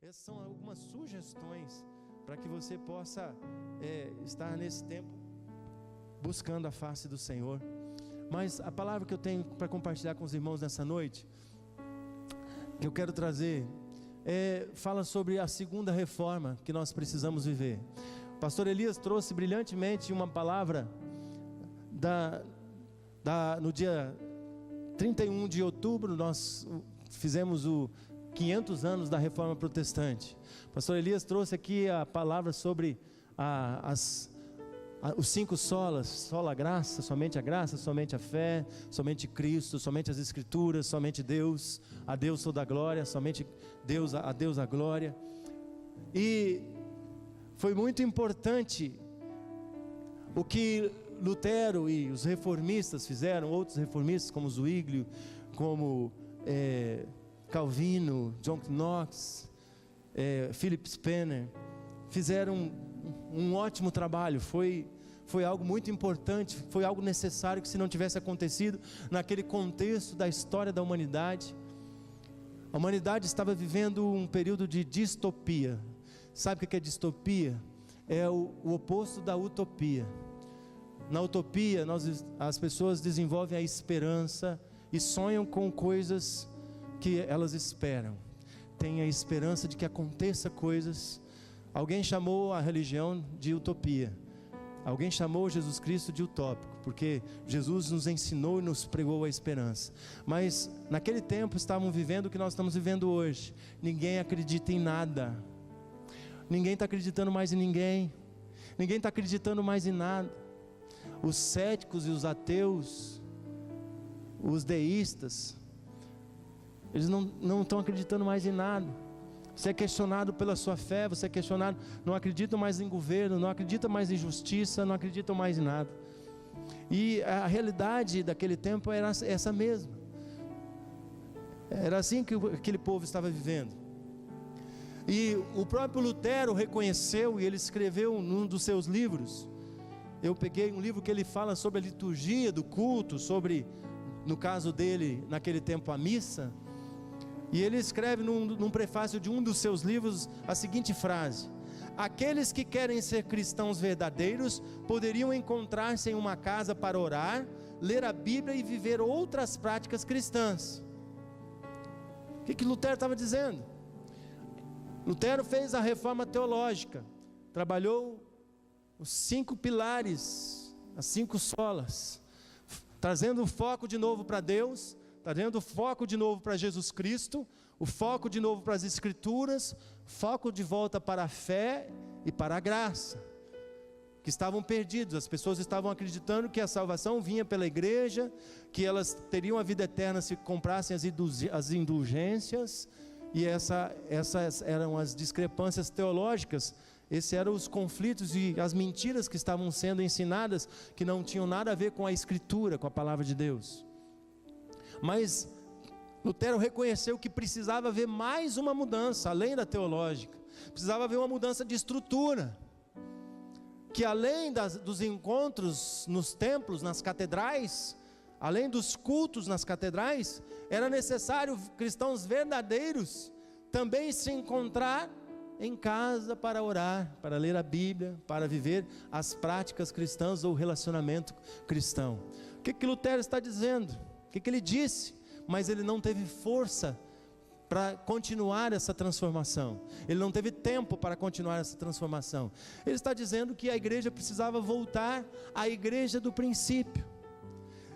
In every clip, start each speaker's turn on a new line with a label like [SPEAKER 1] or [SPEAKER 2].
[SPEAKER 1] Essas são algumas sugestões para que você possa estar nesse tempo buscando a face do Senhor. Mas a palavra que eu tenho para compartilhar com os irmãos nessa noite, que eu quero trazer, fala sobre a segunda reforma que nós precisamos viver. O pastor Elias trouxe brilhantemente uma palavra no dia 31 de outubro, nós fizemos o 500 anos da Reforma Protestante. O pastor Elias trouxe aqui a palavra sobre os 5 solas: sola graça, somente a fé, somente Cristo, somente as Escrituras, somente Deus, a Deus toda a glória, somente Deus, a Deus a glória. E foi muito importante o que Lutero e os reformistas fizeram, outros reformistas como Zwinglio, como Calvino, John Knox, Philip Spener, fizeram um ótimo trabalho. Foi algo muito importante, foi algo necessário, que se não tivesse acontecido naquele contexto da história da humanidade, a humanidade estava vivendo um período de distopia. Sabe o que é distopia? É o oposto da utopia. Na utopia, as pessoas desenvolvem a esperança e sonham com coisas que elas esperam, tem a esperança de que aconteça coisas. Alguém chamou a religião de utopia, alguém chamou Jesus Cristo de utópico, porque Jesus nos ensinou e nos pregou a esperança. Mas naquele tempo estavam vivendo o que nós estamos vivendo hoje. Ninguém acredita em nada, ninguém está acreditando mais em ninguém, ninguém está acreditando mais em nada. Os céticos e os ateus, os deístas, eles não estão acreditando mais em nada. Você é questionado pela sua fé, você é questionado, não acreditam mais em governo, não acreditam mais em justiça, não acreditam mais em nada. E a realidade daquele tempo era essa mesma. Era assim que aquele povo estava vivendo. E o próprio Lutero reconheceu, e ele escreveu num dos seus livros. Eu peguei um livro que ele fala sobre a liturgia do culto, sobre, no caso dele, naquele tempo, a missa. E ele escreve num prefácio de um dos seus livros a seguinte frase: aqueles que querem ser cristãos verdadeiros poderiam encontrar-se em uma casa para orar, ler a Bíblia e viver outras práticas cristãs. O que Lutero estava dizendo? Lutero fez a reforma teológica, trabalhou os 5 pilares, as 5 solas, trazendo o foco de novo para Deus, trazendo o foco de novo para Jesus Cristo, o foco de novo para as Escrituras, foco de volta para a fé e para a graça, que estavam perdidos. As pessoas estavam acreditando que a salvação vinha pela igreja, que elas teriam a vida eterna se comprassem as indulgências, e essas eram as discrepâncias teológicas. Esses eram os conflitos e as mentiras que estavam sendo ensinadas, que não tinham nada a ver com a Escritura, com a palavra de Deus. Mas Lutero reconheceu que precisava haver mais uma mudança, além da teológica. Precisava haver uma mudança de estrutura, que além dos encontros nos templos, nas catedrais, além dos cultos nas catedrais, era necessário cristãos verdadeiros também se encontrar em casa para orar, para ler a Bíblia, para viver as práticas cristãs ou relacionamento cristão. O que Lutero está dizendo? O que ele disse? Mas ele não teve força para continuar essa transformação. Ele não teve tempo para continuar essa transformação. Ele está dizendo que a igreja precisava voltar à igreja do princípio.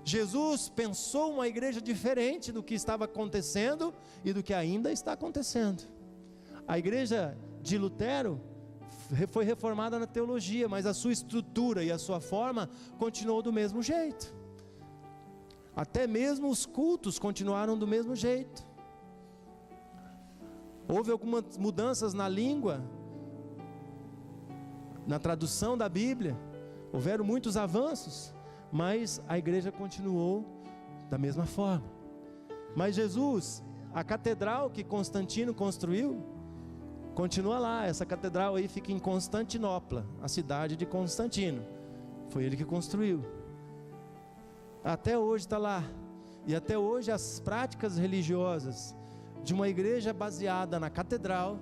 [SPEAKER 1] Jesus pensou uma igreja diferente do que estava acontecendo e do que ainda está acontecendo. A igreja de Lutero foi reformada na teologia, mas a sua estrutura e a sua forma continuou do mesmo jeito. Até mesmo os cultos continuaram do mesmo jeito. Houve algumas mudanças na língua, na tradução da Bíblia, houveram muitos avanços, mas a igreja continuou da mesma forma. Mas Jesus, a catedral que Constantino construiu, continua lá. Essa catedral aí fica em Constantinopla, a cidade de Constantino. Foi ele que construiu. Até hoje está lá. E até hoje as práticas religiosas de uma igreja baseada na catedral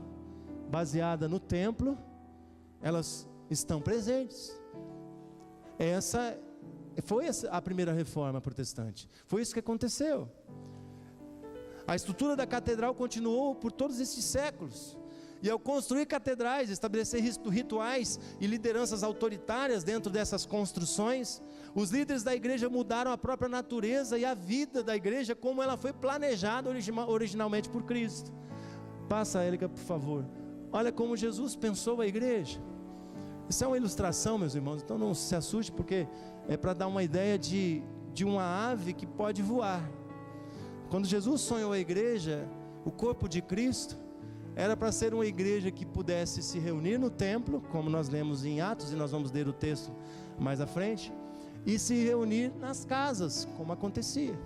[SPEAKER 1] baseada no templo, elas estão presentes. Foi a primeira reforma protestante. Foi isso que aconteceu. A estrutura da catedral continuou por todos esses séculos. E ao construir catedrais, estabelecer rituais e lideranças autoritárias dentro dessas construções, os líderes da igreja mudaram a própria natureza e a vida da igreja como ela foi planejada originalmente por Cristo. Passa, Élica, por favor. Olha como Jesus pensou a igreja. Isso é uma ilustração, meus irmãos, então não se assuste, porque é para dar uma ideia de uma ave que pode voar. Quando Jesus sonhou a igreja, o corpo de Cristo, era para ser uma igreja que pudesse se reunir no templo, como nós lemos em Atos, e nós vamos ler o texto mais à frente, e se reunir nas casas, como acontecia.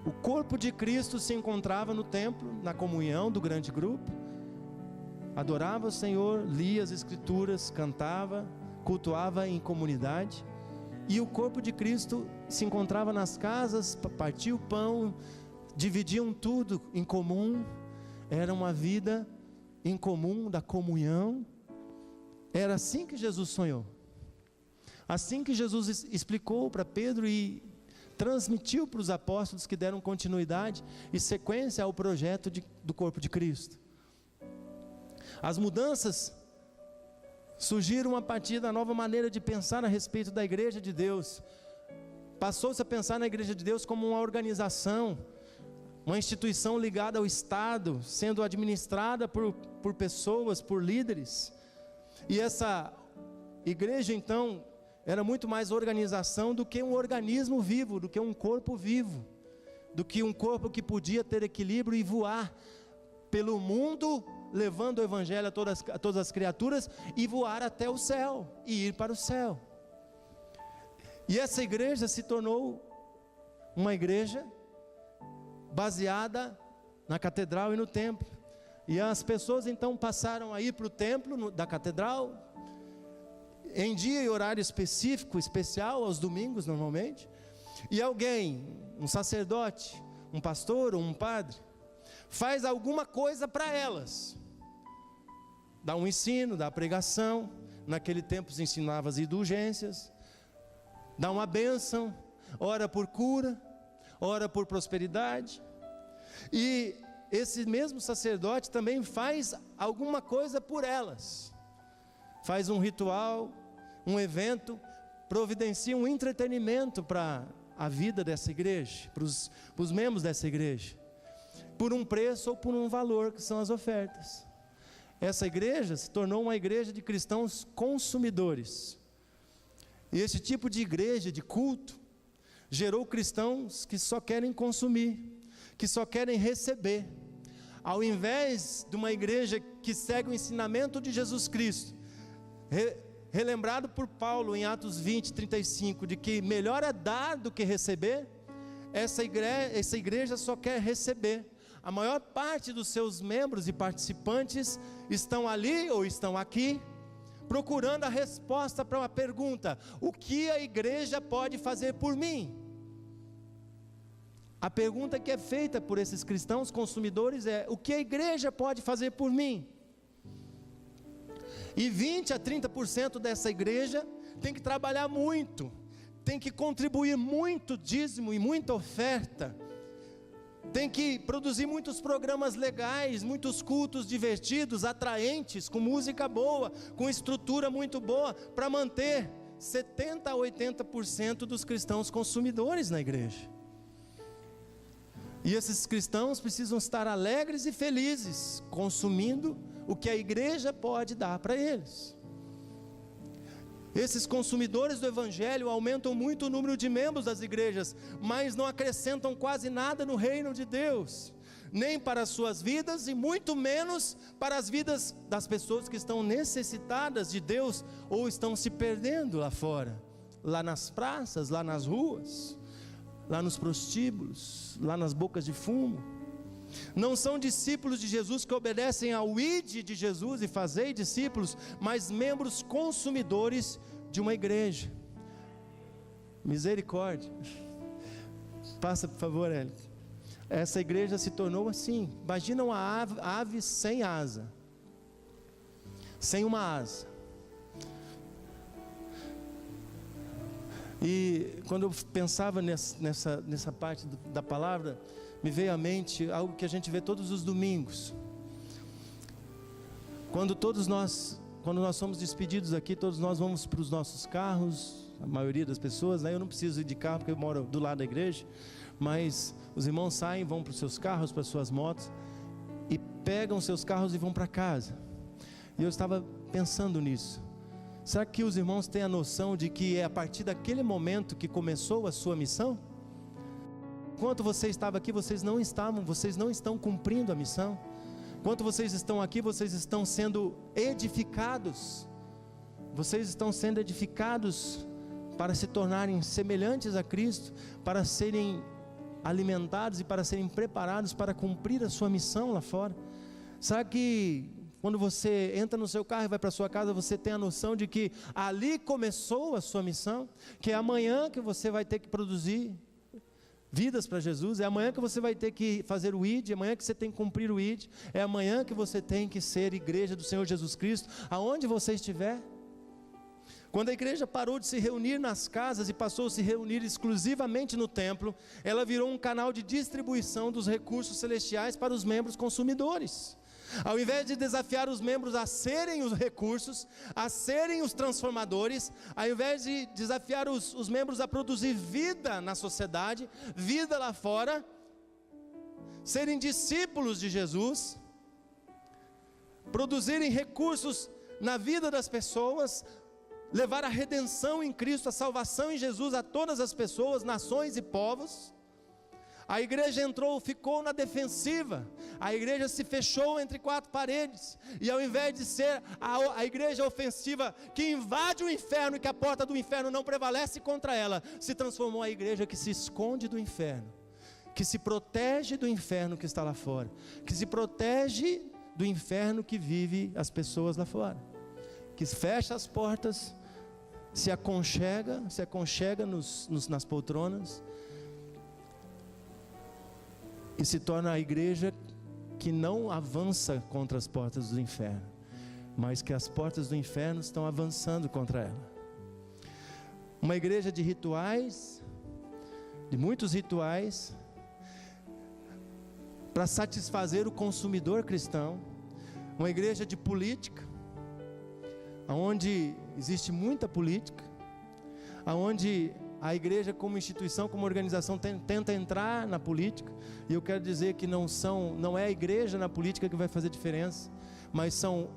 [SPEAKER 1] O corpo de Cristo se encontrava no templo, na comunhão do grande grupo, adorava o Senhor, lia as Escrituras, cantava, cultuava em comunidade, e o corpo de Cristo se encontrava nas casas, partia o pão, dividiam tudo em comum. Era uma vida em comum, da comunhão. Era assim que Jesus sonhou. Assim que Jesus explicou para Pedro e transmitiu para os apóstolos, que deram continuidade e sequência ao projeto do corpo de Cristo. As mudanças surgiram a partir da nova maneira de pensar a respeito da igreja de Deus. Passou-se a pensar na igreja de Deus como uma organização, uma instituição ligada ao Estado, sendo administrada por pessoas, por líderes. E essa igreja, então, era muito mais organização do que um organismo vivo, do que um corpo vivo, do que um corpo que podia ter equilíbrio e voar pelo mundo, levando o evangelho a todas as criaturas, e voar até o céu, e ir para o céu. E essa igreja se tornou uma igreja baseada na catedral e no templo. E as pessoas então passaram a ir para o templo da catedral, em dia e horário especial, aos domingos normalmente. E alguém, um sacerdote, um pastor ou um padre, faz alguma coisa para elas. Dá um ensino, dá pregação. Naquele tempo se ensinava as indulgências. Dá uma bênção, ora por cura, ora por prosperidade. E esse mesmo sacerdote também faz alguma coisa por elas. Faz um ritual, um evento, providencia um entretenimento para a vida dessa igreja, para os membros dessa igreja, por um preço ou por um valor, que são as ofertas. Essa igreja se tornou uma igreja de cristãos consumidores. E esse tipo de igreja, de culto, gerou cristãos que só querem consumir, que só querem receber, ao invés de uma igreja que segue o ensinamento de Jesus Cristo, relembrado por Paulo em Atos 20, 35, de que melhor é dar do que receber. Essa igreja só quer receber. A maior parte dos seus membros e participantes estão ali ou estão aqui, procurando a resposta para uma pergunta: o que a igreja pode fazer por mim? A pergunta que é feita por esses cristãos consumidores é: o que a igreja pode fazer por mim? E 20 a 30% dessa igreja tem que trabalhar muito, tem que contribuir muito dízimo e muita oferta, tem que produzir muitos programas legais, muitos cultos divertidos, atraentes, com música boa, com estrutura muito boa, para manter 70 a 80% dos cristãos consumidores na igreja. E esses cristãos precisam estar alegres e felizes, consumindo o que a igreja pode dar para eles. Esses consumidores do evangelho aumentam muito o número de membros das igrejas, mas não acrescentam quase nada no reino de Deus, nem para as suas vidas e muito menos para as vidas das pessoas que estão necessitadas de Deus ou estão se perdendo lá fora, lá nas praças, lá nas ruas, lá nos prostíbulos, lá nas bocas de fumo. Não são discípulos de Jesus que obedecem ao ide de Jesus e fazei discípulos, mas membros consumidores de uma igreja. Misericórdia. Passa, por favor, Hélio. Essa igreja se tornou assim. Imagina uma ave sem asa. sem uma asa. E quando eu pensava nessa parte da palavra, me veio à mente algo que a gente vê todos os domingos. Quando nós somos despedidos aqui, todos nós vamos para os nossos carros, a maioria das pessoas, né? Eu não preciso ir de carro porque eu moro do lado da igreja, mas os irmãos saem, vão para os seus carros, para as suas motos, e pegam seus carros e vão para casa. E eu estava pensando nisso. Será que os irmãos têm a noção de que é a partir daquele momento que começou a sua missão? Enquanto você estava aqui, vocês não estão cumprindo a missão. Enquanto vocês estão aqui, vocês estão sendo edificados. Vocês estão sendo edificados para se tornarem semelhantes a Cristo, para serem alimentados e para serem preparados para cumprir a sua missão lá fora. Sabe que quando você entra no seu carro e vai para a sua casa, você tem a noção de que ali começou a sua missão, que é amanhã que você vai ter que produzir vidas para Jesus, é amanhã que você vai ter que fazer o ID, é amanhã que você tem que cumprir o ID, é amanhã que você tem que ser igreja do Senhor Jesus Cristo, aonde você estiver. Quando a igreja parou de se reunir nas casas e passou a se reunir exclusivamente no templo, ela virou um canal de distribuição dos recursos celestiais para os membros consumidores. Ao invés de desafiar os membros a serem os recursos, a serem os transformadores, ao invés de desafiar os membros a produzir vida na sociedade, vida lá fora, serem discípulos de Jesus, produzirem recursos na vida das pessoas, levar a redenção em Cristo, a salvação em Jesus a todas as pessoas, nações e povos, a igreja ficou na defensiva, a igreja se fechou entre quatro paredes, e ao invés de ser a igreja ofensiva que invade o inferno e que a porta do inferno não prevalece contra ela, se transformou a igreja que se esconde do inferno, que se protege do inferno que está lá fora, que se protege do inferno que vive as pessoas lá fora, que fecha as portas, se aconchega nas poltronas, e se torna a igreja que não avança contra as portas do inferno, mas que as portas do inferno estão avançando contra ela. Uma igreja de rituais, de muitos rituais, para satisfazer o consumidor cristão. Uma igreja de política, onde existe muita política, onde a igreja como instituição, como organização tenta entrar na política, e eu quero dizer que não é a igreja na política que vai fazer diferença, mas são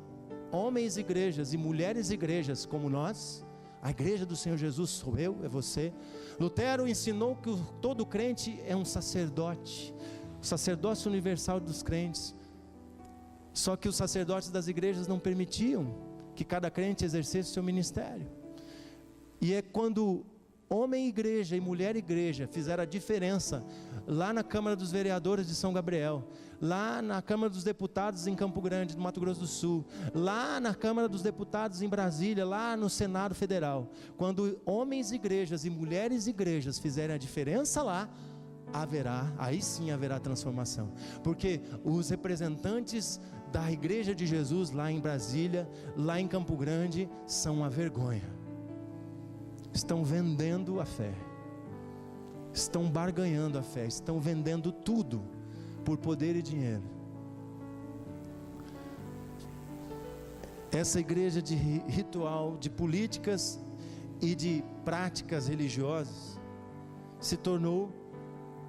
[SPEAKER 1] homens igrejas e mulheres igrejas como nós. A igreja do Senhor Jesus sou eu, é você. Lutero ensinou que todo crente é um sacerdote, o sacerdócio universal dos crentes. Só que os sacerdotes das igrejas não permitiam que cada crente exercesse seu ministério. E é quando homem igreja e mulher igreja fizeram a diferença lá na Câmara dos Vereadores de São Gabriel, lá na Câmara dos Deputados em Campo Grande, no Mato Grosso do Sul, lá na Câmara dos Deputados em Brasília, lá no Senado Federal. Quando homens igrejas e mulheres igrejas fizerem a diferença lá, aí sim haverá transformação, porque os representantes da igreja de Jesus lá em Brasília, lá em Campo Grande, são uma vergonha. Estão vendendo a fé, estão barganhando a fé, estão vendendo tudo por poder e dinheiro. Essa igreja de ritual, de políticas e de práticas religiosas se tornou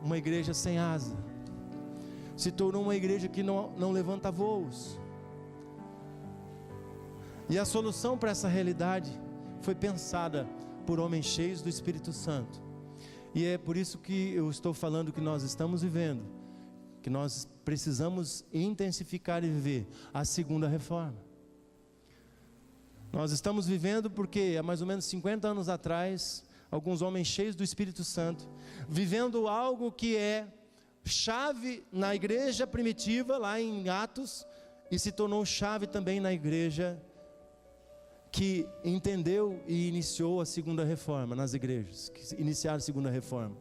[SPEAKER 1] uma igreja sem asa, se tornou uma igreja que não levanta voos. E a solução para essa realidade foi pensada por homens cheios do Espírito Santo. E é por isso que eu estou falando que nós estamos vivendo, que nós precisamos intensificar e viver a segunda reforma. Nós estamos vivendo porque há mais ou menos 50 anos atrás, alguns homens cheios do Espírito Santo, vivendo algo que é chave na igreja primitiva, lá em Atos, e se tornou chave também na igreja que entendeu e iniciou a segunda reforma nas igrejas, que iniciaram a segunda reforma.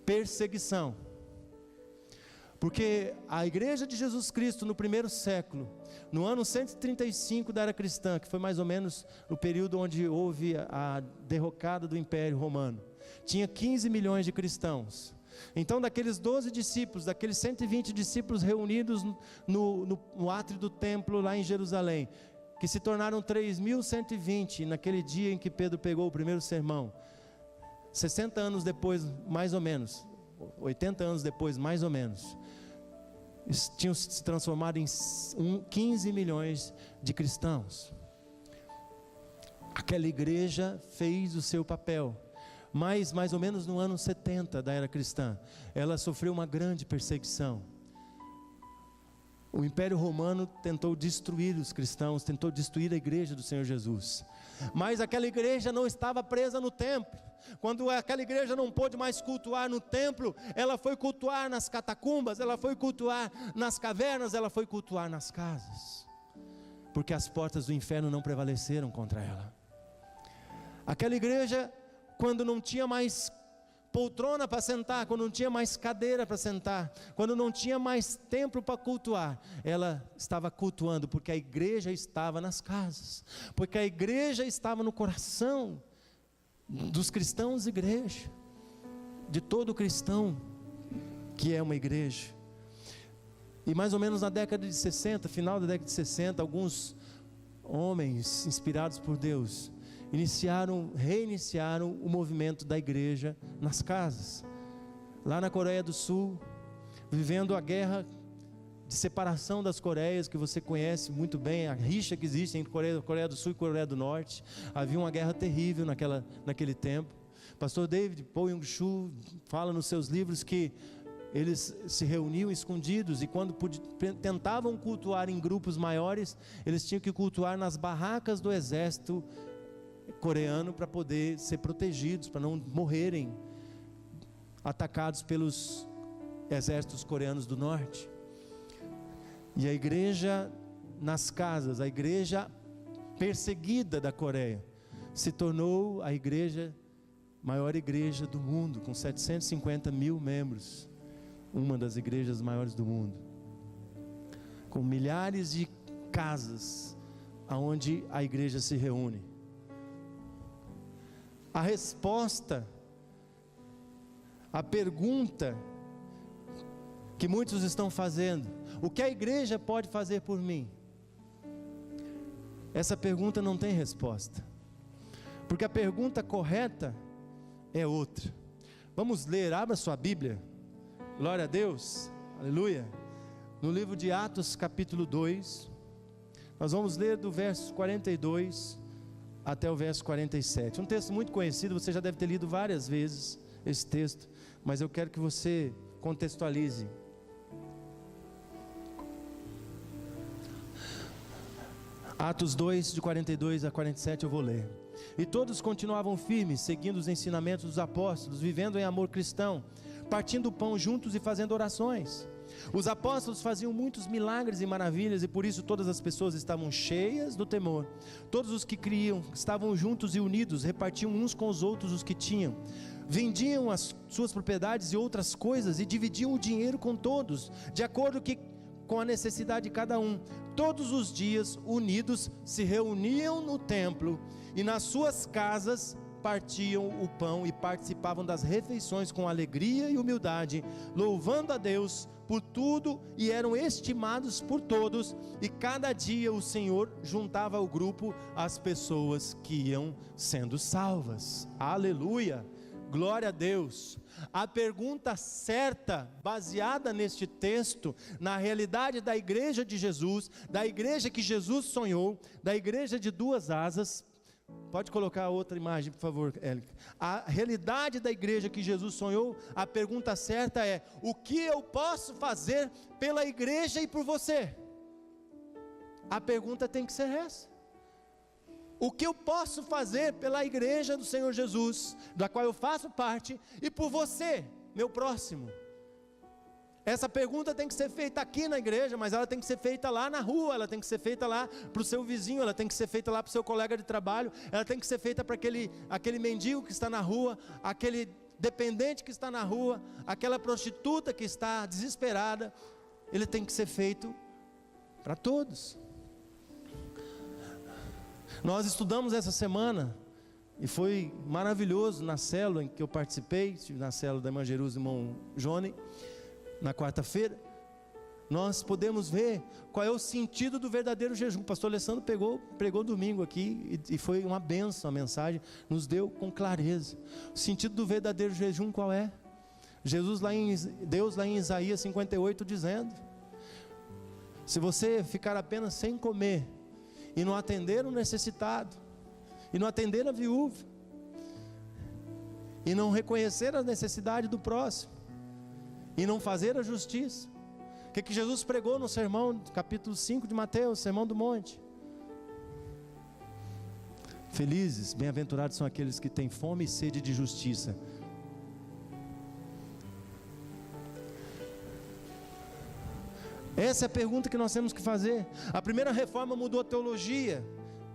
[SPEAKER 1] Perseguição. Porque a igreja de Jesus Cristo no primeiro século, no ano 135 da era cristã, que foi mais ou menos o período onde houve a derrocada do Império Romano, tinha 15 milhões de cristãos. Então daqueles 12 discípulos, daqueles 120 discípulos reunidos no átrio do templo lá em Jerusalém, que se tornaram 3.120 naquele dia em que Pedro pegou o primeiro sermão, 60 anos depois, mais ou menos, 80 anos depois, mais ou menos, tinham se transformado em 15 milhões de cristãos. Aquela igreja fez o seu papel, mas mais ou menos no ano 70 da era cristã, ela sofreu uma grande perseguição. O Império Romano tentou destruir os cristãos, tentou destruir a igreja do Senhor Jesus, mas aquela igreja não estava presa no templo. Quando aquela igreja não pôde mais cultuar no templo, ela foi cultuar nas catacumbas, ela foi cultuar nas cavernas, ela foi cultuar nas casas, porque as portas do inferno não prevaleceram contra ela. Aquela igreja, quando não tinha mais poltrona para sentar, quando não tinha mais cadeira para sentar, quando não tinha mais templo para cultuar, ela estava cultuando, porque a igreja estava nas casas, porque a igreja estava no coração dos cristãos, igreja, de todo cristão que é uma igreja. E mais ou menos na década de 60, final da década de 60, alguns homens inspirados por Deus reiniciaram o movimento da igreja nas casas. Lá na Coreia do Sul, vivendo a guerra de separação das Coreias, que você conhece muito bem, a rixa que existe entre Coreia do Sul e Coreia do Norte. Havia uma guerra terrível naquele tempo. Pastor David Po-Yong-Chu fala nos seus livros que eles se reuniam escondidos, e quando tentavam cultuar em grupos maiores, eles tinham que cultuar nas barracas do exército coreano para poder ser protegidos, para não morrerem atacados pelos exércitos coreanos do norte. E a igreja nas casas, a igreja perseguida da Coreia, se tornou a maior igreja do mundo, com 750 mil membros, uma das igrejas maiores do mundo, com milhares de casas aonde a igreja se reúne. A resposta, a pergunta que muitos estão fazendo: o que a igreja pode fazer por mim? Essa pergunta não tem resposta, porque a pergunta correta é outra. Vamos ler, abra sua Bíblia, glória a Deus, aleluia, no livro de Atos capítulo 2, nós vamos ler do verso 42 até o verso 47, um texto muito conhecido, você já deve ter lido várias vezes esse texto, mas eu quero que você contextualize. Atos 2, de 42 a 47 eu vou ler. E todos continuavam firmes, seguindo os ensinamentos dos apóstolos, vivendo em amor cristão, partindo o pão juntos e fazendo orações. Os apóstolos faziam muitos milagres e maravilhas, e por isso todas as pessoas estavam cheias do temor. Todos os que criam estavam juntos e unidos, repartiam uns com os outros os que tinham, vendiam as suas propriedades e outras coisas, e dividiam o dinheiro com todos, de acordo com a necessidade de cada um. Todos os dias, unidos, se reuniam no templo, e nas suas casas partiam o pão e participavam das refeições com alegria e humildade, louvando a Deus por tudo, e eram estimados por todos, e cada dia o Senhor juntava ao grupo as pessoas que iam sendo salvas. Aleluia, glória a Deus. A pergunta certa, baseada neste texto, na realidade da igreja de Jesus, da igreja que Jesus sonhou, da igreja de duas asas. Pode colocar a outra imagem, por favor, Élica. A realidade da igreja que Jesus sonhou, a pergunta certa é: o que eu posso fazer pela igreja e por você? A pergunta tem que ser essa. O que eu posso fazer pela igreja do Senhor Jesus, da qual eu faço parte, e por você, meu próximo? Essa pergunta tem que ser feita aqui na igreja, mas ela tem que ser feita lá na rua, ela tem que ser feita lá para o seu vizinho, ela tem que ser feita lá para o seu colega de trabalho, ela tem que ser feita para aquele mendigo que está na rua, aquele dependente que está na rua, aquela prostituta que está desesperada, ele tem que ser feito para todos. Nós estudamos essa semana, e foi maravilhoso na célula em que eu participei, estive na célula da irmã Jerusa e irmão Johnny, na quarta-feira. Nós podemos ver qual é o sentido do verdadeiro jejum. O pastor Alessandro pregou domingo aqui, e foi uma bênção a mensagem, nos deu com clareza. O sentido do verdadeiro jejum qual é? Deus lá em Isaías 58 dizendo: se você ficar apenas sem comer, e não atender o necessitado, e não atender a viúva, e não reconhecer a necessidade do próximo, e não fazer a justiça. O que Jesus pregou no sermão, capítulo 5 de Mateus, Sermão do Monte? Felizes, bem-aventurados são aqueles que têm fome e sede de justiça. Essa é a pergunta que nós temos que fazer. A primeira reforma mudou a teologia,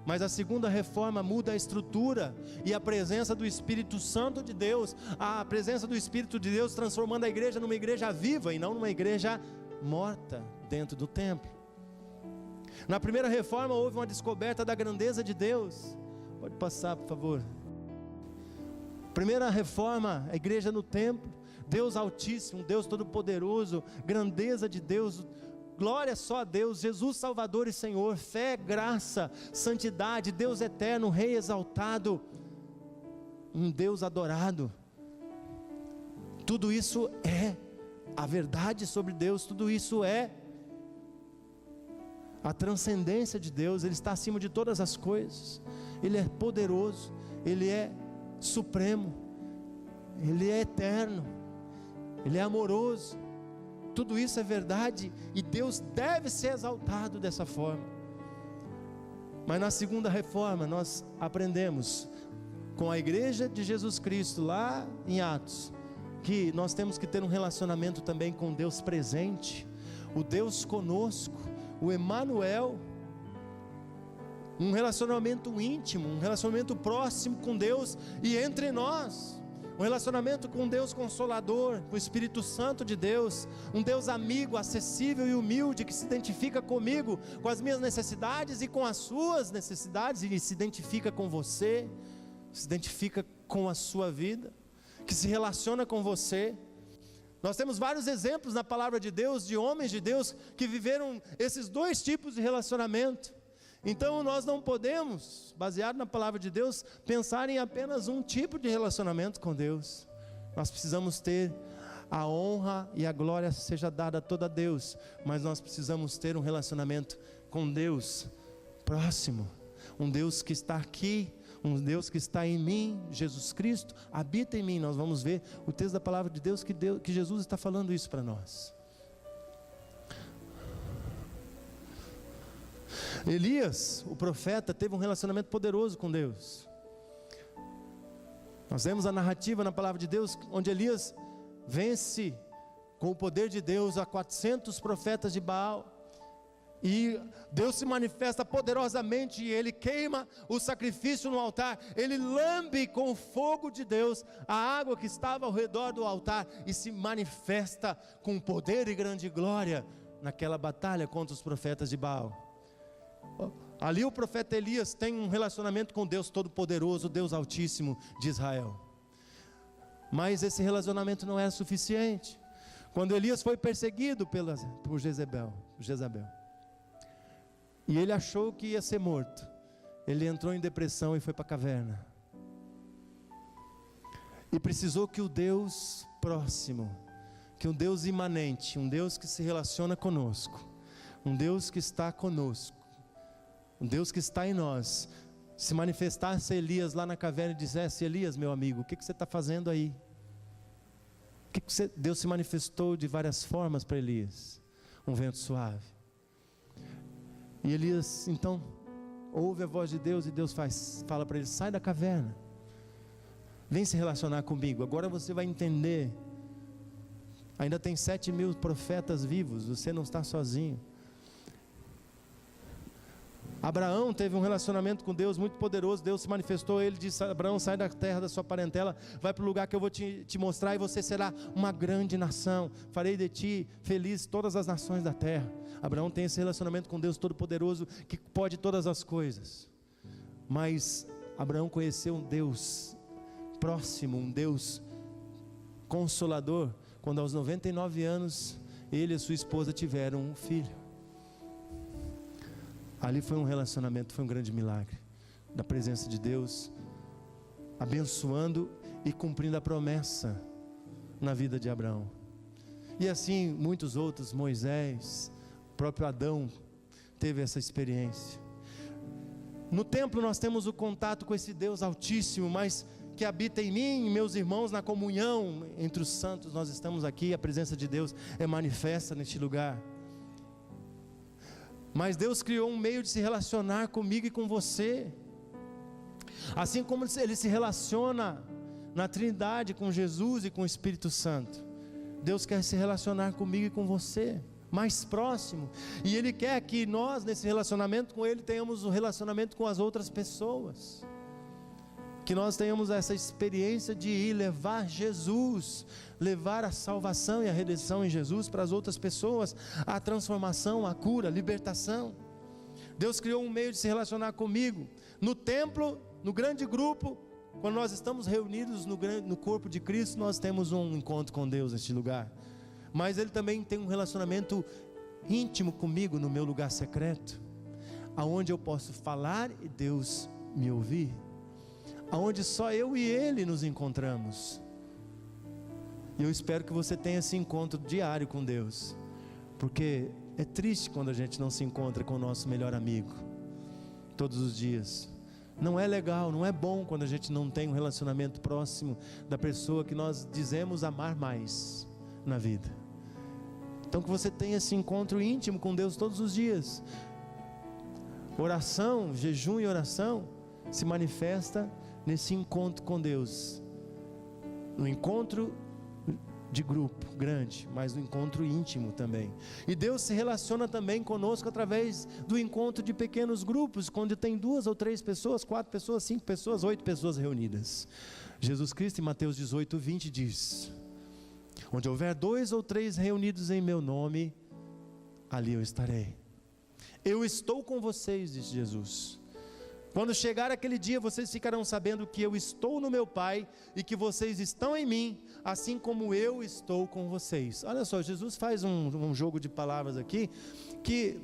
[SPEAKER 1] mas a segunda reforma muda a estrutura e a presença do Espírito Santo de Deus, a presença do Espírito de Deus transformando a igreja numa igreja viva e não numa igreja morta dentro do templo. Na primeira reforma houve uma descoberta da grandeza de Deus. Pode passar, por favor. Primeira reforma, a igreja no templo, Deus Altíssimo, Deus Todo-Poderoso, grandeza de Deus, glória só a Deus, Jesus Salvador e Senhor, fé, graça, santidade, Deus eterno, Rei exaltado, um Deus adorado. Tudo isso é a verdade sobre Deus, tudo isso é a transcendência de Deus. Ele está acima de todas as coisas, Ele é poderoso, Ele é supremo, Ele é eterno, Ele é amoroso. Tudo isso é verdade e Deus deve ser exaltado dessa forma. Mas na segunda reforma nós aprendemos com a igreja de Jesus Cristo lá em Atos, que nós temos que ter um relacionamento também com Deus presente, o Deus conosco, o Emanuel, um relacionamento íntimo, um relacionamento próximo com Deus e entre nós, um relacionamento com Deus Consolador, com o Espírito Santo de Deus, um Deus amigo, acessível e humilde, que se identifica comigo, com as minhas necessidades e com as suas necessidades, e se identifica com você, se identifica com a sua vida, que se relaciona com você. Nós temos vários exemplos na palavra de Deus, de homens de Deus, que viveram esses dois tipos de relacionamento. Então nós não podemos, baseado na palavra de Deus, pensar em apenas um tipo de relacionamento com Deus. Nós precisamos ter a honra e a glória seja dada a toda a Deus, mas nós precisamos ter um relacionamento com Deus próximo, um Deus que está aqui, um Deus que está em mim, Jesus Cristo habita em mim. Nós vamos ver o texto da palavra de Deus que Jesus está falando isso para nós. Elias, o profeta, teve um relacionamento poderoso com Deus. Nós vemos a narrativa na palavra de Deus, onde Elias vence com o poder de Deus a 400 profetas de Baal, e Deus se manifesta poderosamente, e ele queima o sacrifício no altar, ele lambe com o fogo de Deus a água que estava ao redor do altar, e se manifesta com poder e grande glória naquela batalha contra os profetas de Baal. Ali o profeta Elias tem um relacionamento com Deus Todo-Poderoso, Deus Altíssimo de Israel. Mas esse relacionamento não era suficiente. Quando Elias foi perseguido por Jezabel, e ele achou que ia ser morto, ele entrou em depressão e foi para a caverna. E precisou que o Deus próximo, que um Deus imanente, um Deus que se relaciona conosco, um Deus que está conosco, um Deus que está em nós, se manifestasse a Elias lá na caverna e dissesse: Elias, meu amigo, o que você está fazendo aí? Deus se manifestou de várias formas para Elias. Um vento suave. E Elias então ouve a voz de Deus, e Deus fala para ele: sai da caverna, vem se relacionar comigo. Agora você vai entender, ainda tem 7.000 profetas vivos, você não está sozinho. Abraão teve um relacionamento com Deus muito poderoso. Deus se manifestou, ele disse: Abraão, sai da terra da sua parentela, vai para o lugar que eu vou te mostrar, e você será uma grande nação, farei de ti feliz todas as nações da terra. Abraão tem esse relacionamento com Deus Todo-Poderoso, que pode todas as coisas. Mas Abraão conheceu um Deus próximo, um Deus consolador, quando aos 99 anos, ele e sua esposa tiveram um filho. Ali foi um relacionamento, foi um grande milagre da presença de Deus, abençoando e cumprindo a promessa na vida de Abraão. E assim muitos outros, Moisés, o próprio Adão teve essa experiência. No templo nós temos o contato com esse Deus Altíssimo, mas que habita em mim e meus irmãos, na comunhão entre os santos. Nós estamos aqui, a presença de Deus é manifesta neste lugar. Mas Deus criou um meio de se relacionar comigo e com você, assim como Ele se relaciona na Trindade com Jesus e com o Espírito Santo. Deus quer se relacionar comigo e com você, mais próximo, e Ele quer que nós, nesse relacionamento com Ele, tenhamos um relacionamento com as outras pessoas, que nós tenhamos essa experiência de ir levar Jesus, levar a salvação e a redenção em Jesus para as outras pessoas, a transformação, a cura, a libertação. Deus criou um meio de se relacionar comigo, no templo, no grande grupo. Quando nós estamos reunidos no corpo de Cristo, nós temos um encontro com Deus neste lugar, mas Ele também tem um relacionamento íntimo comigo no meu lugar secreto, aonde eu posso falar e Deus me ouvir, aonde só eu e Ele nos encontramos. E eu espero que você tenha esse encontro diário com Deus, porque é triste quando a gente não se encontra com o nosso melhor amigo todos os dias. Não é legal, não é bom quando a gente não tem um relacionamento próximo da pessoa que nós dizemos amar mais na vida. Então que você tenha esse encontro íntimo com Deus todos os dias. Oração, jejum e oração se manifesta nesse encontro com Deus, no encontro de grupo grande, mas no encontro íntimo também. E Deus se relaciona também conosco através do encontro de pequenos grupos, quando tem 2 ou 3 pessoas, 4 pessoas, 5 pessoas, 8 pessoas reunidas. Jesus Cristo em Mateus 18:20 diz: onde houver 2 ou 3 reunidos em meu nome, ali eu estarei. Eu estou com vocês, disse Jesus. Quando chegar aquele dia, vocês ficarão sabendo que eu estou no meu Pai e que vocês estão em mim, assim como eu estou com vocês. Olha só, Jesus faz um jogo de palavras aqui, que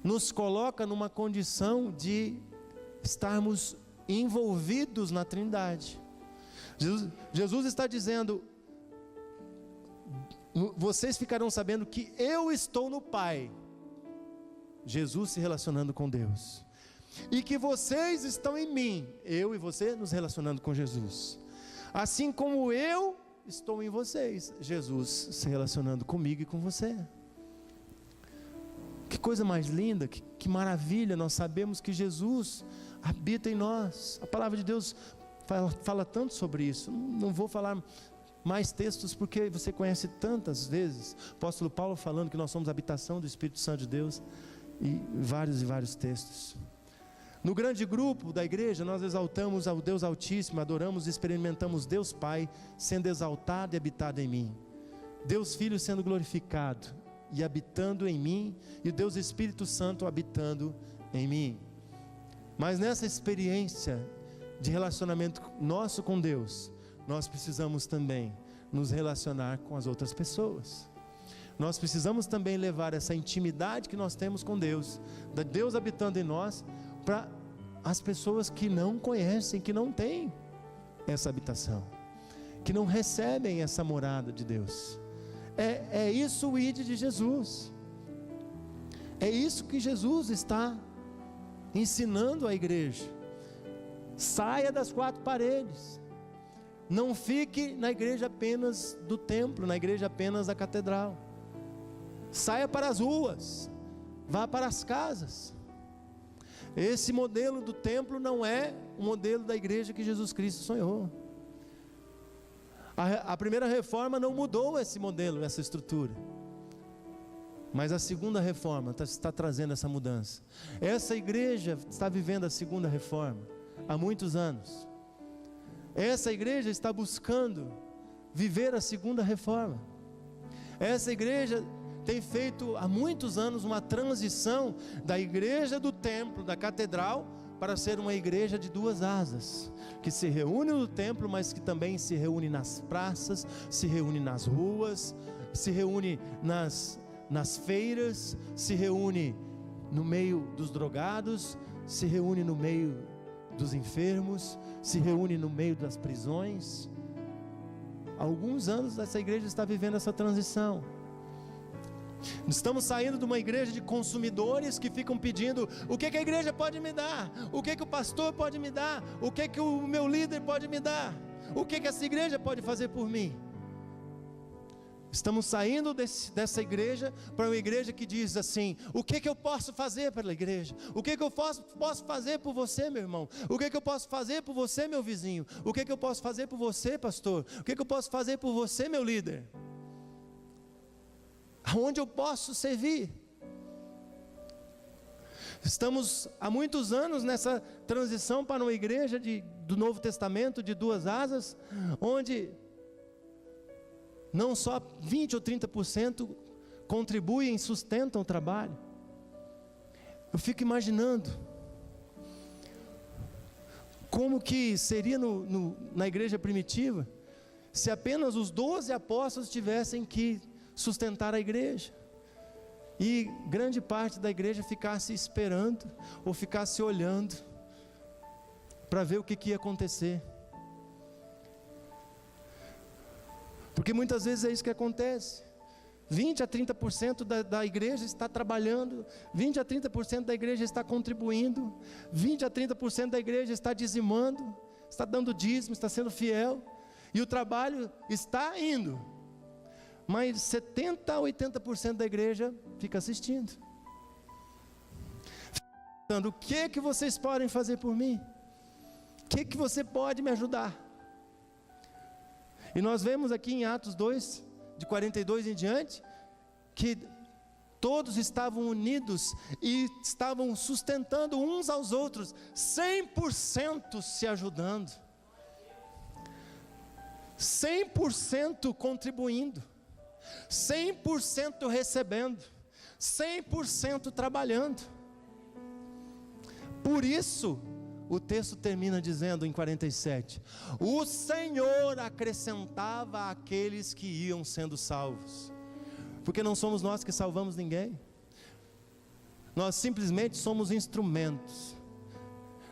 [SPEAKER 1] nos coloca numa condição de estarmos envolvidos na Trindade. Jesus está dizendo: vocês ficarão sabendo que eu estou no Pai. Jesus se relacionando com Deus. E que vocês estão em mim, eu e você nos relacionando com Jesus, assim como eu estou em vocês, Jesus se relacionando comigo e com você. Que coisa mais linda, que maravilha. Nós sabemos que Jesus habita em nós. A palavra de Deus fala tanto sobre isso. Não vou falar mais textos, porque você conhece tantas vezes o apóstolo Paulo falando que nós somos a habitação do Espírito Santo de Deus, e vários textos. No grande grupo da igreja, nós exaltamos ao Deus Altíssimo, adoramos e experimentamos Deus Pai sendo exaltado e habitado em mim, Deus Filho sendo glorificado e habitando em mim, e o Deus Espírito Santo habitando em mim. Mas nessa experiência de relacionamento nosso com Deus, nós precisamos também nos relacionar com as outras pessoas. Nós precisamos também levar essa intimidade que nós temos com Deus, de Deus habitando em nós, para as pessoas que não conhecem, que não têm essa habitação, que não recebem essa morada de Deus. É isso o ide de Jesus. É isso que Jesus está ensinando à igreja. Saia das 4 paredes. Não fique na igreja apenas do templo, na igreja apenas da catedral. Saia para as ruas, vá para as casas. Esse modelo do templo não é o modelo da igreja que Jesus Cristo sonhou. A primeira reforma não mudou esse modelo, essa estrutura. Mas a segunda reforma está trazendo essa mudança. Essa igreja está vivendo a segunda reforma há muitos anos. Essa igreja está buscando viver a segunda reforma. Essa igreja tem feito há muitos anos uma transição da igreja do templo, da catedral, para ser uma igreja de duas asas, que se reúne no templo, mas que também se reúne nas praças, se reúne nas ruas, se reúne nas feiras, se reúne no meio dos drogados, se reúne no meio dos enfermos, se reúne no meio das prisões. Há alguns anos essa igreja está vivendo essa transição. Estamos saindo de uma igreja de consumidores que ficam pedindo: o que a igreja pode me dar? O que o pastor pode me dar? O que o meu líder pode me dar? O que essa igreja pode fazer por mim? Estamos saindo dessa igreja para uma igreja que diz assim: o que eu posso fazer pela igreja? O que eu posso fazer por você, meu irmão? O que eu posso fazer por você, meu vizinho? O que eu posso fazer por você, pastor? O que eu posso fazer por você, meu líder? Aonde eu posso servir? Estamos há muitos anos nessa transição para uma igreja do Novo Testamento de duas asas, onde não só 20 ou 30% contribuem e sustentam o trabalho. Eu fico imaginando como que seria na igreja primitiva, se apenas os 12 apóstolos tivessem que sustentar a igreja, e grande parte da igreja ficasse esperando, ou ficasse olhando, para ver o que ia acontecer. Porque muitas vezes é isso que acontece. 20 a 30% da igreja está trabalhando, 20 a 30% da igreja está contribuindo, 20 a 30% da igreja está dizimando, está dando dízimo, está sendo fiel, e o trabalho está indo, mas 70 a 80% da igreja fica assistindo. O que vocês podem fazer por mim? O que você pode me ajudar? E nós vemos aqui em Atos 2, de 42 em diante, que todos estavam unidos e estavam sustentando uns aos outros, 100% se ajudando, 100% contribuindo, 100% recebendo, 100% trabalhando. Por isso, o texto termina dizendo em 47, o Senhor acrescentava àqueles que iam sendo salvos. Porque não somos nós que salvamos ninguém, nós simplesmente somos instrumentos.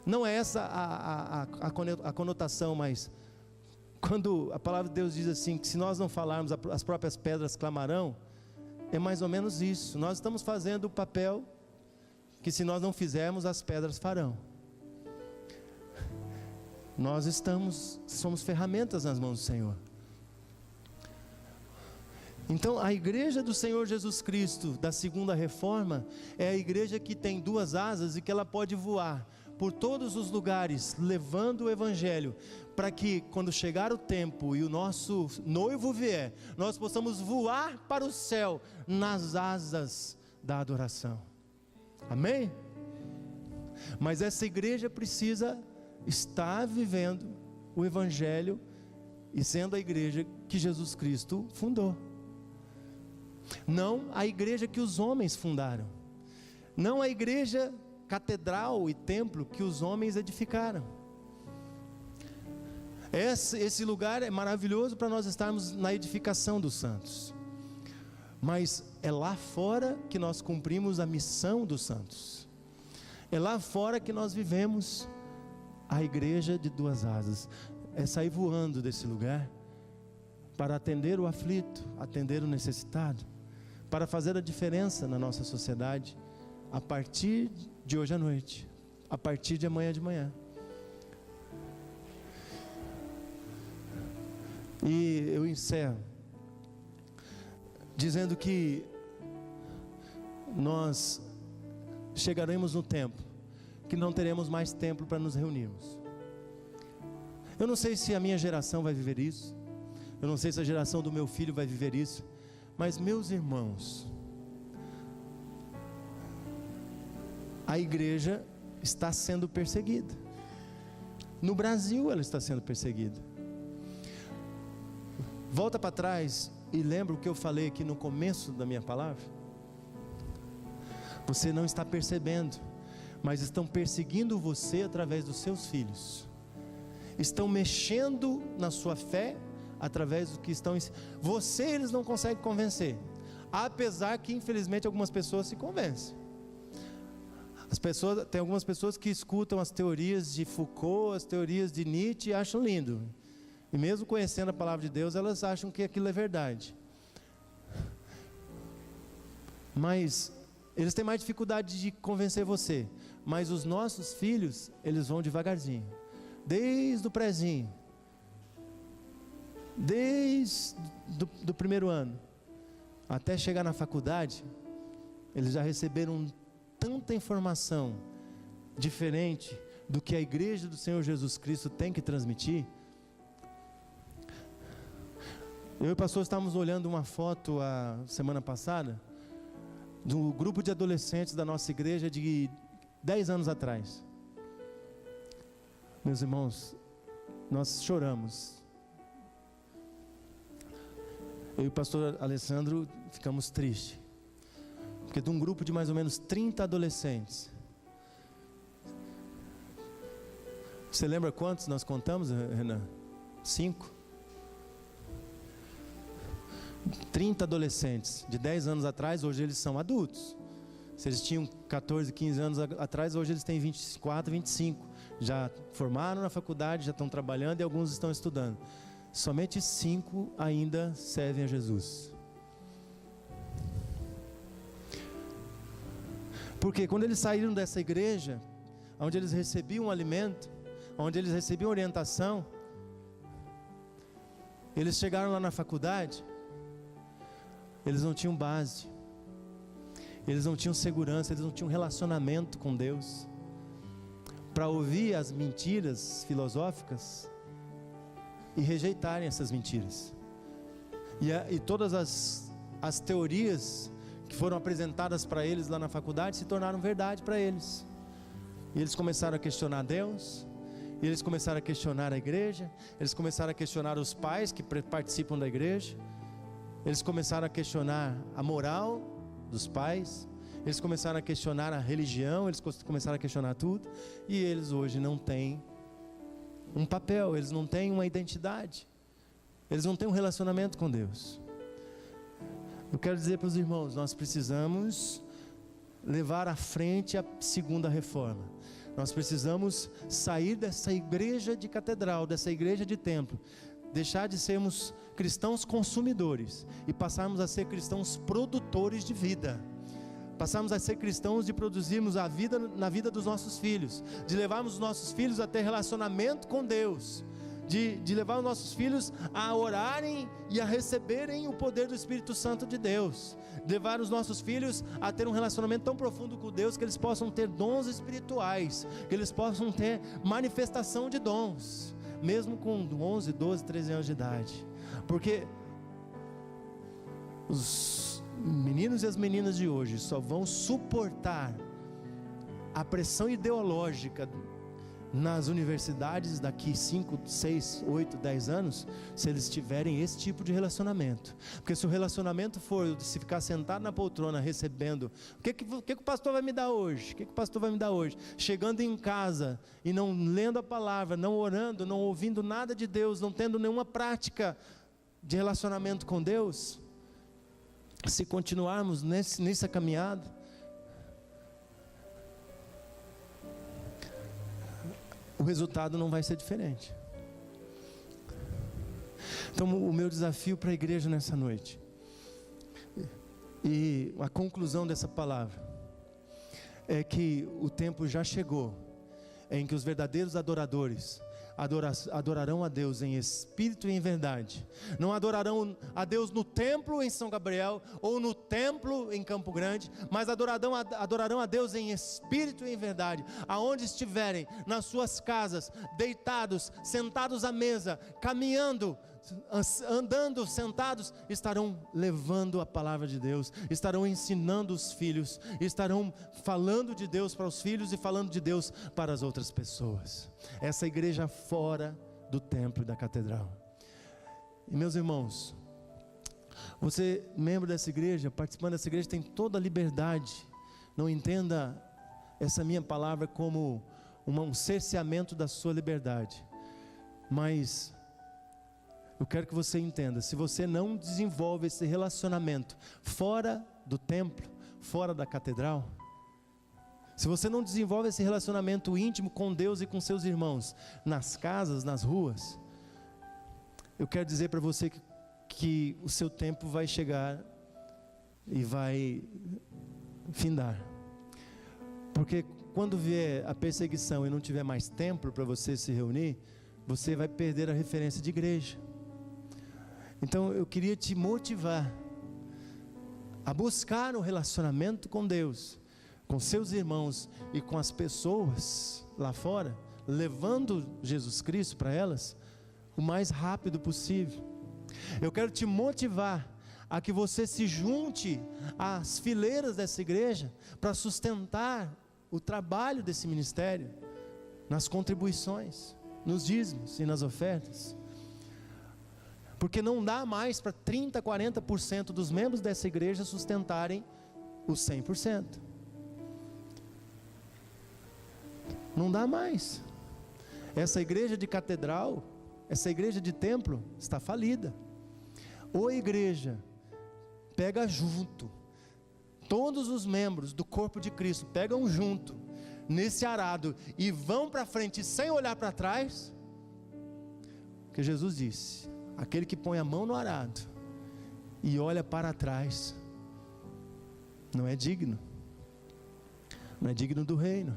[SPEAKER 1] Não é essa a conotação, mas quando a palavra de Deus diz assim, que se nós não falarmos, as próprias pedras clamarão, é mais ou menos isso. Nós estamos fazendo o papel que, se nós não fizermos, as pedras farão. Nós somos ferramentas nas mãos do Senhor. Então, a igreja do Senhor Jesus Cristo, da segunda reforma, é a igreja que tem duas asas e que ela pode voar por todos os lugares, levando o evangelho, para que quando chegar o tempo e o nosso noivo vier, nós possamos voar para o céu, nas asas da adoração. Amém? Mas essa igreja precisa estar vivendo o evangelho e sendo a igreja que Jesus Cristo fundou. Não a igreja que os homens fundaram, não a igreja catedral e templo que os homens edificaram. Esse lugar é maravilhoso para nós estarmos na edificação dos santos, mas é lá fora que nós cumprimos a missão dos santos, é lá fora que nós vivemos a igreja de duas asas. É sair voando desse lugar para atender o aflito, atender o necessitado, para fazer a diferença na nossa sociedade, a partir de hoje à noite, a partir de amanhã de manhã. E eu encerro dizendo que nós chegaremos no tempo que não teremos mais tempo para nos reunirmos. Eu não sei se a minha geração vai viver isso, eu não sei se a geração do meu filho vai viver isso, mas, meus irmãos, a igreja está sendo perseguida. No Brasil ela está sendo perseguida. Volta para trás e lembra o que eu falei aqui no começo da minha palavra? Você não está percebendo, mas estão perseguindo você através dos seus filhos. Estão mexendo na sua fé através do que estão ensinando. Você eles não conseguem convencer, apesar que infelizmente algumas pessoas se convencem. Tem algumas pessoas que escutam as teorias de Foucault, as teorias de Nietzsche e acham lindo. E mesmo conhecendo a palavra de Deus, elas acham que aquilo é verdade. Mas eles têm mais dificuldade de convencer você. Mas os nossos filhos, eles vão devagarzinho. Desde o prézinho. Desde do primeiro ano. Até chegar na faculdade, eles já receberam tanta informação diferente do que a igreja do Senhor Jesus Cristo tem que transmitir. Eu e o pastor estávamos olhando uma foto a semana passada do grupo de adolescentes da nossa igreja de 10 anos atrás. Meus irmãos, nós choramos. Eu e o pastor Alessandro ficamos tristes, porque de um grupo de mais ou menos 30 adolescentes, você lembra quantos nós contamos, Renan? 5? 30 adolescentes de 10 anos atrás, hoje eles são adultos. Se eles tinham 14, 15 anos atrás, hoje eles têm 24, 25. Já formaram na faculdade, já estão trabalhando e alguns estão estudando. Somente 5 ainda servem a Jesus. Porque quando eles saíram dessa igreja, onde eles recebiam alimento, onde eles recebiam orientação, eles chegaram lá na faculdade, eles não tinham base, eles não tinham segurança, eles não tinham relacionamento com Deus, para ouvir as mentiras filosóficas e rejeitarem essas mentiras, e todas as teorias que foram apresentadas para eles lá na faculdade se tornaram verdade para eles, e eles começaram a questionar Deus, e eles começaram a questionar a igreja, eles começaram a questionar os pais que participam da igreja, eles começaram a questionar a moral dos pais, eles começaram a questionar a religião, eles começaram a questionar tudo, e eles hoje não têm um papel, eles não têm uma identidade, eles não têm um relacionamento com Deus. Eu quero dizer para os irmãos, nós precisamos levar à frente a segunda reforma. Nós precisamos sair dessa igreja de catedral, dessa igreja de templo, deixar de sermos cristãos consumidores e passarmos a ser cristãos produtores de vida. Passarmos a ser cristãos de produzirmos a vida na vida dos nossos filhos, de levarmos os nossos filhos a ter relacionamento com Deus, de levar os nossos filhos a orarem e a receberem o poder do Espírito Santo de Deus, de levar os nossos filhos a ter um relacionamento tão profundo com Deus que eles possam ter dons espirituais, que eles possam ter manifestação de dons, mesmo com 11, 12, 13 anos de idade. Porque os meninos e as meninas de hoje só vão suportar a pressão ideológica nas universidades daqui 5, 6, 8, 10 anos, se eles tiverem esse tipo de relacionamento. Porque se o relacionamento for de se ficar sentado na poltrona recebendo, o que o pastor vai me dar hoje? O que o pastor vai me dar hoje? Chegando em casa e não lendo a palavra, não orando, não ouvindo nada de Deus, não tendo nenhuma prática de relacionamento com Deus, se continuarmos nessa caminhada, o resultado não vai ser diferente. Então o meu desafio para a igreja nessa noite, e a conclusão dessa palavra, é que o tempo já chegou, em que os verdadeiros adoradores adorarão a Deus em espírito e em verdade. Não adorarão a Deus no templo em São Gabriel ou no templo em Campo Grande, mas adorarão a Deus em espírito e em verdade, aonde estiverem, nas suas casas, deitados, sentados à mesa, caminhando, andando, sentados, estarão levando a palavra de Deus, estarão ensinando os filhos, estarão falando de Deus para os filhos e falando de Deus para as outras pessoas. Essa igreja fora do templo e da catedral. E meus irmãos, você, membro dessa igreja, participando dessa igreja, tem toda a liberdade. Não entenda essa minha palavra como um cerceamento da sua liberdade, mas eu quero que você entenda: se você não desenvolve esse relacionamento fora do templo, fora da catedral, se você não desenvolve esse relacionamento íntimo com Deus e com seus irmãos, nas casas, nas ruas, eu quero dizer para você que o seu tempo vai chegar e vai findar. Porque quando vier a perseguição e não tiver mais templo para você se reunir, você vai perder a referência de igreja. Então eu queria te motivar a buscar um relacionamento com Deus, com seus irmãos e com as pessoas lá fora, levando Jesus Cristo para elas o mais rápido possível. Eu quero te motivar a que você se junte às fileiras dessa igreja para sustentar o trabalho desse ministério nas contribuições, nos dízimos e nas ofertas. Porque não dá mais para 30%, 40% dos membros dessa igreja sustentarem os 100%. Não dá mais. Essa igreja de catedral, essa igreja de templo está falida. Ou a igreja pega junto, todos os membros do corpo de Cristo pegam junto nesse arado e vão para frente sem olhar para trás, porque Jesus disse: aquele que põe a mão no arado e olha para trás não é digno do reino.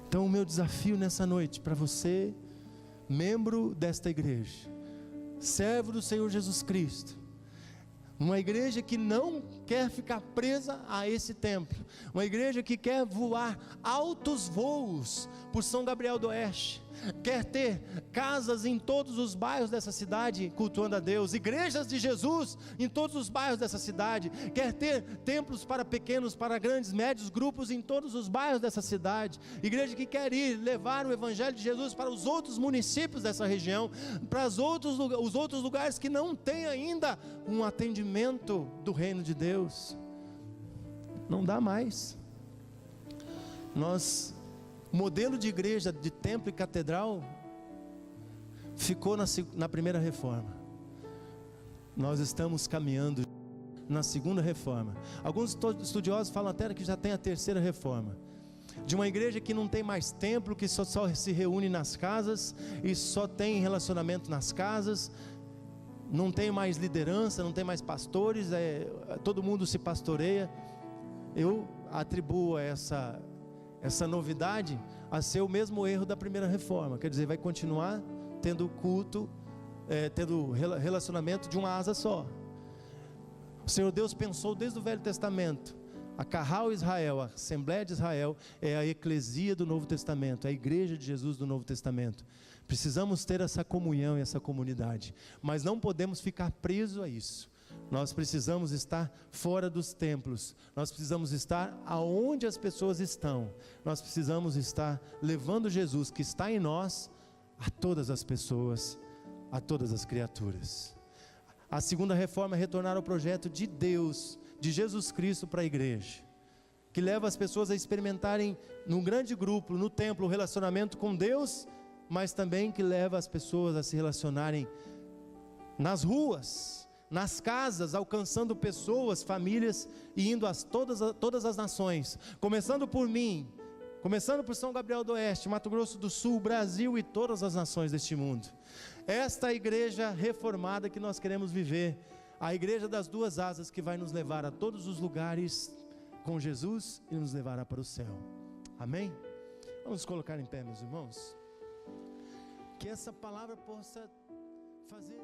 [SPEAKER 1] Então o meu desafio nessa noite para você, membro desta igreja, servo do Senhor Jesus Cristo, uma igreja que não quer ficar presa a esse templo, uma igreja que quer voar altos voos por São Gabriel do Oeste, quer ter casas em todos os bairros dessa cidade cultuando a Deus, igrejas de Jesus em todos os bairros dessa cidade, quer ter templos para pequenos, para grandes, médios grupos em todos os bairros dessa cidade, igreja que quer levar o evangelho de Jesus para os outros municípios dessa região, para os outros lugares que não têm ainda um atendimento do reino de Deus. Não dá mais. O modelo de igreja, de templo e catedral, ficou na primeira reforma. Nós estamos caminhando na segunda reforma. Alguns estudiosos falam até que já tem a terceira reforma, de uma igreja que não tem mais templo, que só se reúne nas casas e só tem relacionamento nas casas, não tem mais liderança, não tem mais pastores, todo mundo se pastoreia. Eu atribuo essa novidade a ser o mesmo erro da primeira reforma. Quer dizer, vai continuar tendo culto, tendo relacionamento de uma asa só. O Senhor Deus pensou desde o Velho Testamento: a Carral Israel, a Assembleia de Israel é a eclesia do Novo Testamento, é a igreja de Jesus do Novo Testamento. Precisamos ter essa comunhão e essa comunidade, mas não podemos ficar presos a isso. Nós precisamos estar fora dos templos, nós precisamos estar aonde as pessoas estão, nós precisamos estar levando Jesus que está em nós a todas as pessoas, a todas as criaturas. A segunda reforma é retornar ao projeto de Deus, de Jesus Cristo para a igreja, que leva as pessoas a experimentarem num grande grupo, no templo, o relacionamento com Deus, mas também que leva as pessoas a se relacionarem nas ruas, nas casas, alcançando pessoas, famílias e indo a todas as nações, começando por mim, começando por São Gabriel do Oeste, Mato Grosso do Sul, Brasil e todas as nações deste mundo. Esta é a igreja reformada que nós queremos viver, a igreja das duas asas, que vai nos levar a todos os lugares com Jesus e nos levará para o céu. Amém? Vamos nos colocar em pé, meus irmãos, que essa palavra possa fazer